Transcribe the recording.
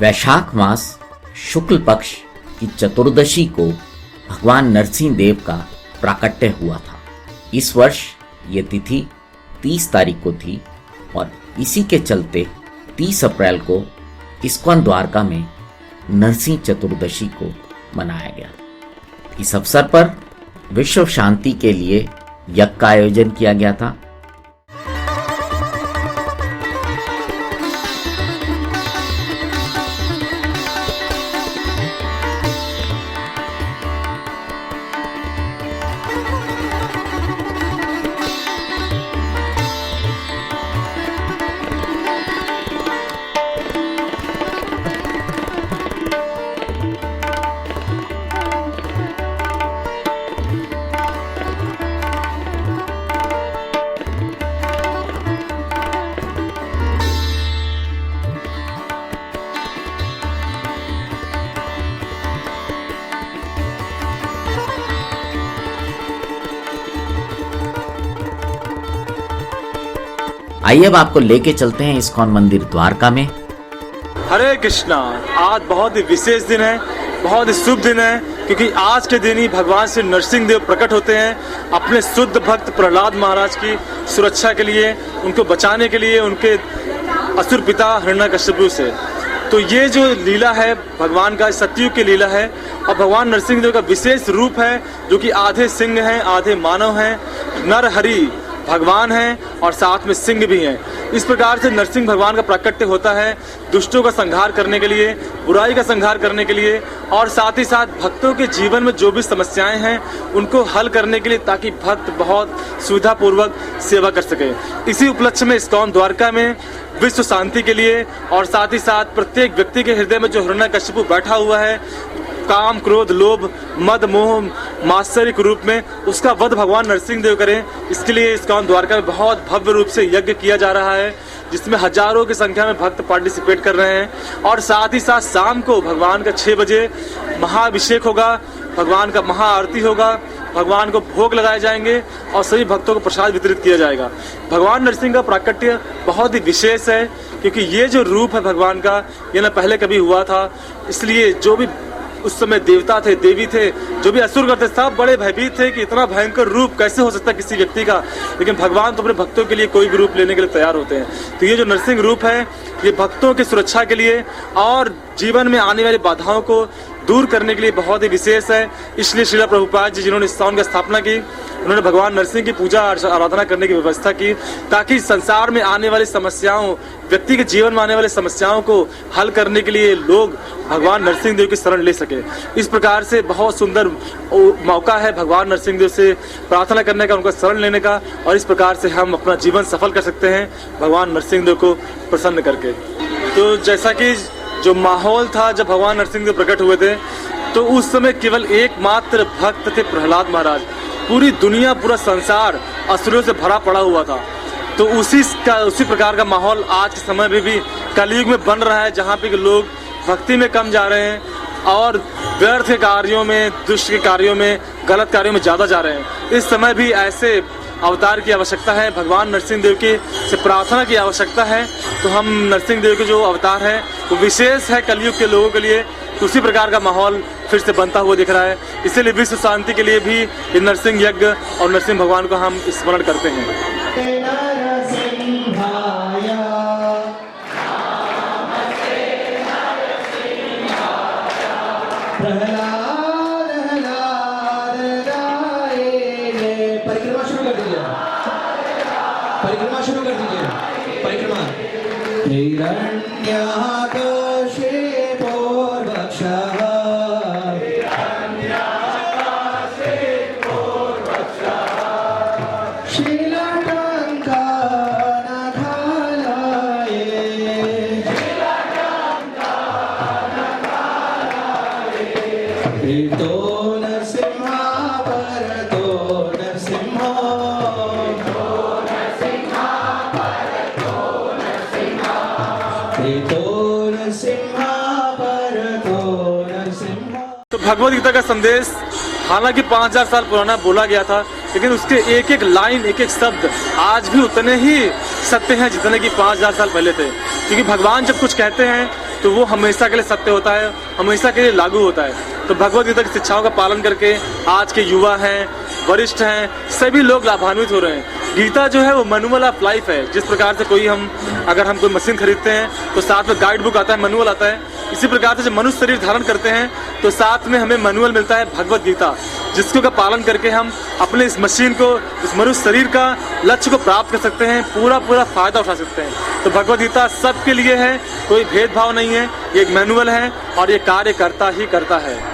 वैशाख मास शुक्ल पक्ष की चतुर्दशी को भगवान नरसिंह देव का प्राकट्य हुआ था। इस वर्ष ये तिथि 30 तारीख को थी और इसी के चलते 30 अप्रैल को इस्कॉन द्वारका में नरसिंह चतुर्दशी को मनाया गया। इस अवसर पर विश्व शांति के लिए यज्ञ का आयोजन किया गया था। आइए अब आपको लेके चलते हैं इस्कॉन मंदिर द्वारका में। हरे कृष्णा। आज बहुत ही विशेष दिन है, बहुत ही शुभ दिन है, क्योंकि आज के दिन ही भगवान श्री नरसिंह देव प्रकट होते हैं अपने शुद्ध भक्त प्रहलाद महाराज की सुरक्षा के लिए, उनको बचाने के लिए, उनके असुर पिता हिरण्यकश्यपु से। तो ये जो लीला है भगवान का, सतयुग की लीला है और भगवान नरसिंह देव का विशेष रूप है जो कि आधे सिंह हैं आधे मानव हैं। नर हरि भगवान हैं और साथ में सिंह भी हैं। इस प्रकार से नरसिंह भगवान का प्राकट्य होता है दुष्टों का संहार करने के लिए, बुराई का संहार करने के लिए और साथ ही साथ भक्तों के जीवन में जो भी समस्याएं हैं उनको हल करने के लिए, ताकि भक्त बहुत सुविधापूर्वक सेवा कर सके। इसी उपलक्ष्य में इस्कॉन द्वारका में विश्व शांति के लिए और साथ ही साथ प्रत्येक व्यक्ति के हृदय में जो हिरण्यकश्यपु बैठा हुआ है काम क्रोध लोभ मद मोह मात्सर्य के रूप में, उसका वध भगवान नरसिंह देव करें, इसके लिए इस्कॉन द्वारका में बहुत भव्य रूप से यज्ञ किया जा रहा है, जिसमें हजारों की संख्या में भक्त पार्टिसिपेट कर रहे हैं। और साथ ही साथ शाम को भगवान का 6 बजे महाअभिषेक होगा, भगवान का महाआरती होगा, भगवान को भोग लगाए जाएंगे और सभी भक्तों को प्रसाद वितरित किया जाएगा। भगवान नरसिंह का प्राकट्य बहुत ही विशेष है, क्योंकि ये जो रूप है भगवान का, ये न पहले कभी हुआ था। इसलिए जो भी उस समय देवता थे, देवी थे, जो भी असुर करते सब बड़े भयभीत थे कि इतना भयंकर रूप कैसे हो सकता है किसी व्यक्ति का। लेकिन भगवान तो अपने भक्तों के लिए कोई भी रूप लेने के लिए तैयार होते हैं। तो ये जो नरसिंह रूप है ये भक्तों की सुरक्षा के लिए और जीवन में आने वाली बाधाओं को दूर करने के लिए बहुत ही विशेष है। इसलिए श्रील प्रभुपाद जी जिन्होंने इस्कॉन की स्थापना की, उन्होंने भगवान नरसिंह की पूजा आराधना करने की व्यवस्था की, ताकि संसार में आने वाली समस्याओं, व्यक्ति के जीवन में आने वाली समस्याओं को हल करने के लिए लोग भगवान नरसिंह देव की शरण ले सके। इस प्रकार से बहुत सुंदर मौका है भगवान नरसिंह देव से प्रार्थना करने का, उनका शरण लेने का, और इस प्रकार से हम अपना जीवन सफल कर सकते हैं भगवान नरसिंह देव को प्रसन्न करके। तो जैसा कि जो माहौल था जब भगवान नरसिंह देव प्रकट हुए थे, तो उस समय केवल एकमात्र भक्त थे प्रहलाद महाराज। पूरी दुनिया, पूरा संसार असुरों से भरा पड़ा हुआ था। तो उसी प्रकार का माहौल आज के समय में भी कलयुग में बन रहा है, जहाँ पे लोग भक्ति में कम जा रहे हैं और व्यर्थ के कार्यों में, दुष्ट के कार्यों में, गलत कार्यों में ज़्यादा जा रहे हैं। इस समय भी ऐसे अवतार की आवश्यकता है, भगवान नरसिंह देव की से प्रार्थना की आवश्यकता है। तो हम नरसिंह देव के जो अवतार है वो विशेष है कलयुग के लोगों के लिए। उसी प्रकार का माहौल फिर से बनता हुआ दिख रहा है। इसीलिए विश्व शांति के लिए भी ये नरसिंह यज्ञ और नरसिंह भगवान को हम स्मरण करते हैं। परिक्रमा शुरू कर दीजिए, परिक्रमा शुरू कर दीजिए, परिक्रमा। तो भगवद गीता का संदेश हालांकि 5000 साल पुराना बोला गया था, लेकिन उसके एक एक लाइन, एक एक शब्द आज भी उतने ही सत्य हैं जितने कि 5000 साल पहले थे। क्योंकि भगवान जब कुछ कहते हैं तो वो हमेशा के लिए सत्य होता है, हमेशा के लिए लागू होता है। तो भगवद गीता की शिक्षाओं का पालन करके आज के युवा हैं, वरिष्ठ हैं, सभी लोग लाभान्वित हो रहे हैं। गीता जो है वो मैनुअल ऑफ लाइफ है। जिस प्रकार से अगर हम कोई मशीन खरीदते हैं तो साथ में गाइड बुक आता है, मैनुअल आता है, इसी प्रकार से जब मनुष्य शरीर धारण करते हैं तो साथ में हमें मैनुअल मिलता है भगवद गीता, जिसको का पालन करके हम अपने इस मशीन को, इस मनुष्य शरीर का लक्ष्य को प्राप्त कर सकते हैं, पूरा फायदा उठा सकते हैं। तो भगवद गीता सबके लिए है, कोई भेदभाव नहीं है, ये एक मैनुअल है और ये कार्य करता ही करता है।